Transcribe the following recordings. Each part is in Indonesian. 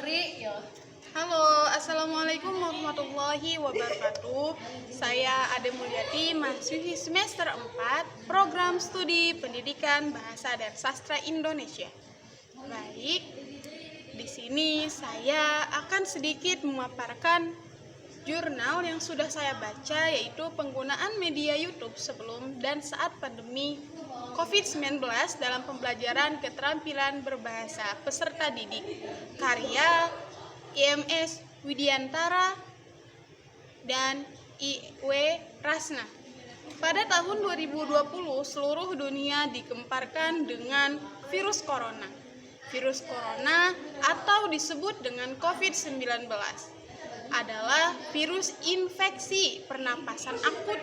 Putri, ya. Halo, Assalamualaikum warahmatullahi wabarakatuh. Saya Ade Mulyati, mahasiswi semester 4, Program Studi Pendidikan Bahasa dan Sastra Indonesia. Baik, di sini saya akan sedikit memaparkan jurnal yang sudah saya baca, yaitu penggunaan media YouTube sebelum dan saat pandemi COVID-19 dalam pembelajaran keterampilan berbahasa peserta didik, karya IMS Widiantara dan IW Rasna. Pada tahun 2020, seluruh dunia digemparkan dengan virus corona. Virus corona atau disebut dengan COVID-19 adalah virus infeksi pernapasan akut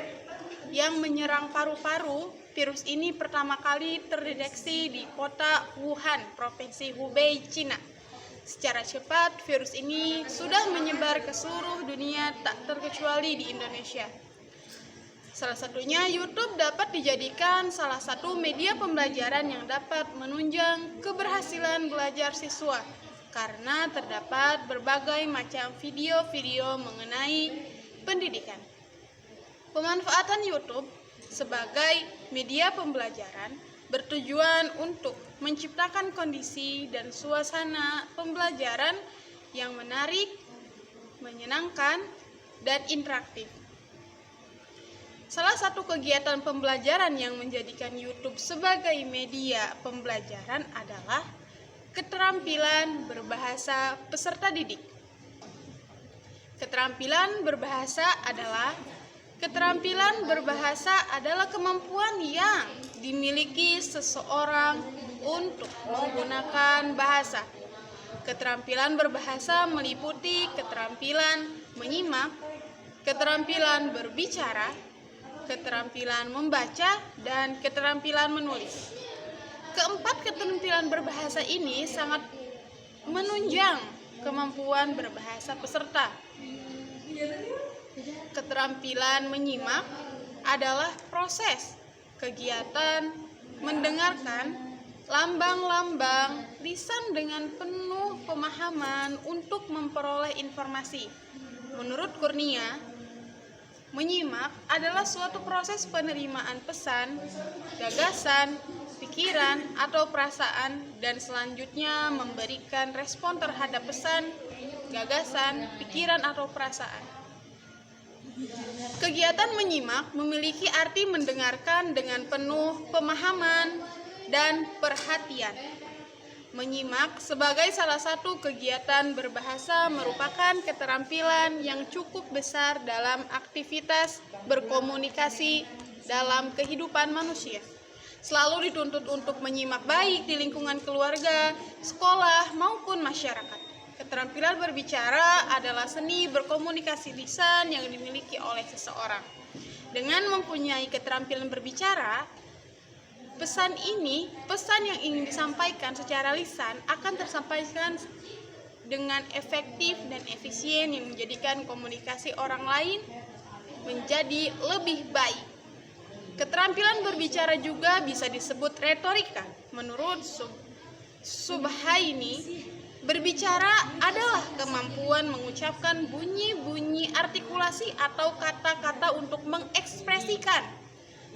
yang menyerang paru-paru. Virus ini pertama kali terdeteksi di kota Wuhan, Provinsi Hubei, Cina. Secara cepat, virus ini sudah menyebar ke seluruh dunia, tak terkecuali di Indonesia. Salah satunya, YouTube dapat dijadikan salah satu media pembelajaran yang dapat menunjang keberhasilan belajar siswa, karena terdapat berbagai macam video-video mengenai pendidikan. Pemanfaatan YouTube sebagai media pembelajaran bertujuan untuk menciptakan kondisi dan suasana pembelajaran yang menarik, menyenangkan, dan interaktif. Salah satu kegiatan pembelajaran yang menjadikan YouTube sebagai media pembelajaran adalah keterampilan berbahasa peserta didik. Keterampilan berbahasa adalah kemampuan yang dimiliki seseorang untuk menggunakan bahasa. Keterampilan berbahasa meliputi keterampilan menyimak, keterampilan berbicara, keterampilan membaca, dan keterampilan menulis. Keempat keterampilan berbahasa ini sangat menunjang kemampuan berbahasa peserta. Keterampilan menyimak adalah proses kegiatan mendengarkan lambang-lambang lisan dengan penuh pemahaman untuk memperoleh informasi. Menurut Kurnia, menyimak adalah suatu proses penerimaan pesan, gagasan, pikiran, atau perasaan, dan selanjutnya memberikan respon terhadap pesan, gagasan, pikiran, atau perasaan. Kegiatan menyimak memiliki arti mendengarkan dengan penuh pemahaman dan perhatian. Menyimak sebagai salah satu kegiatan berbahasa merupakan keterampilan yang cukup besar dalam aktivitas berkomunikasi dalam kehidupan manusia. Selalu dituntut untuk menyimak baik di lingkungan keluarga, sekolah, maupun masyarakat. Keterampilan berbicara adalah seni berkomunikasi lisan yang dimiliki oleh seseorang. Dengan mempunyai keterampilan berbicara, pesan yang ingin disampaikan secara lisan akan tersampaikan dengan efektif dan efisien yang menjadikan komunikasi orang lain menjadi lebih baik. Keterampilan berbicara juga bisa disebut retorika. Menurut Subhaini, berbicara adalah kemampuan mengucapkan bunyi-bunyi artikulasi atau kata-kata untuk mengekspresikan,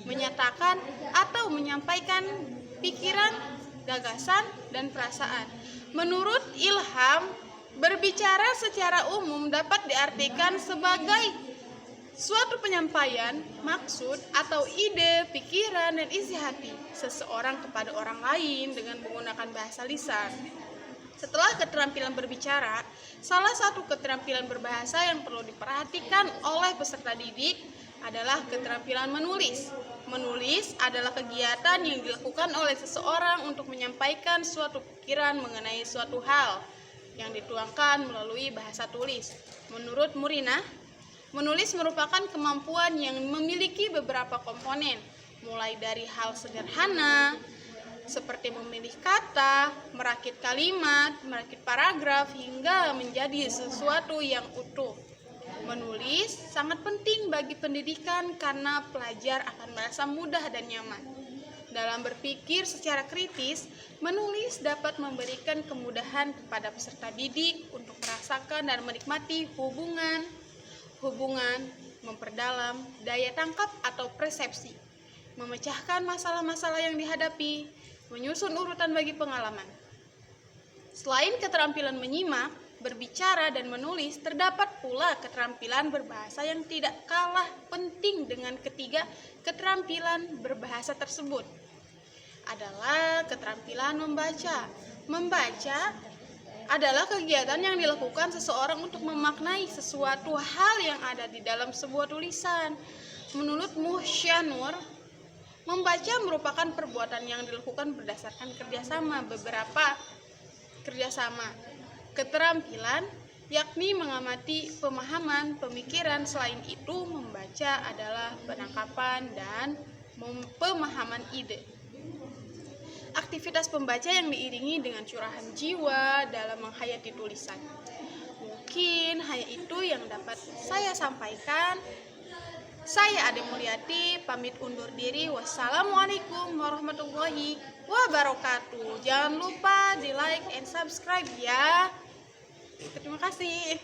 menyatakan, atau menyampaikan pikiran, gagasan, dan perasaan. Menurut Ilham, berbicara secara umum dapat diartikan sebagai suatu penyampaian, maksud, atau ide, pikiran, dan isi hati seseorang kepada orang lain dengan menggunakan bahasa lisan. Setelah keterampilan berbicara, salah satu keterampilan berbahasa yang perlu diperhatikan oleh peserta didik adalah keterampilan menulis. Menulis adalah kegiatan yang dilakukan oleh seseorang untuk menyampaikan suatu pikiran mengenai suatu hal yang dituangkan melalui bahasa tulis. Menurut Murina, menulis merupakan kemampuan yang memiliki beberapa komponen, mulai dari hal sederhana seperti memilih kata, merakit kalimat, merakit paragraf, hingga menjadi sesuatu yang utuh. Menulis sangat penting bagi pendidikan karena pelajar akan merasa mudah dan nyaman. Dalam berpikir secara kritis, menulis dapat memberikan kemudahan kepada peserta didik untuk merasakan dan menikmati hubungan, memperdalam daya tangkap atau persepsi, memecahkan masalah-masalah yang dihadapi, menyusun urutan bagi pengalaman. Selain keterampilan menyimak, berbicara, dan menulis, terdapat pula keterampilan berbahasa yang tidak kalah penting dengan ketiga keterampilan berbahasa tersebut. Adalah keterampilan membaca. Membaca adalah kegiatan yang dilakukan seseorang untuk memaknai sesuatu hal yang ada di dalam sebuah tulisan. Menurut Muhsyanur, membaca merupakan perbuatan yang dilakukan berdasarkan kerjasama keterampilan, yakni mengamati pemahaman, pemikiran. Selain itu, membaca adalah penangkapan dan pemahaman ide. Aktivitas pembaca yang diiringi dengan curahan jiwa dalam menghayati tulisan. Mungkin hanya itu yang dapat saya sampaikan. Saya Ade Mulyati, pamit undur diri. Wassalamualaikum warahmatullahi wabarakatuh. Jangan lupa di like and subscribe ya. Terima kasih.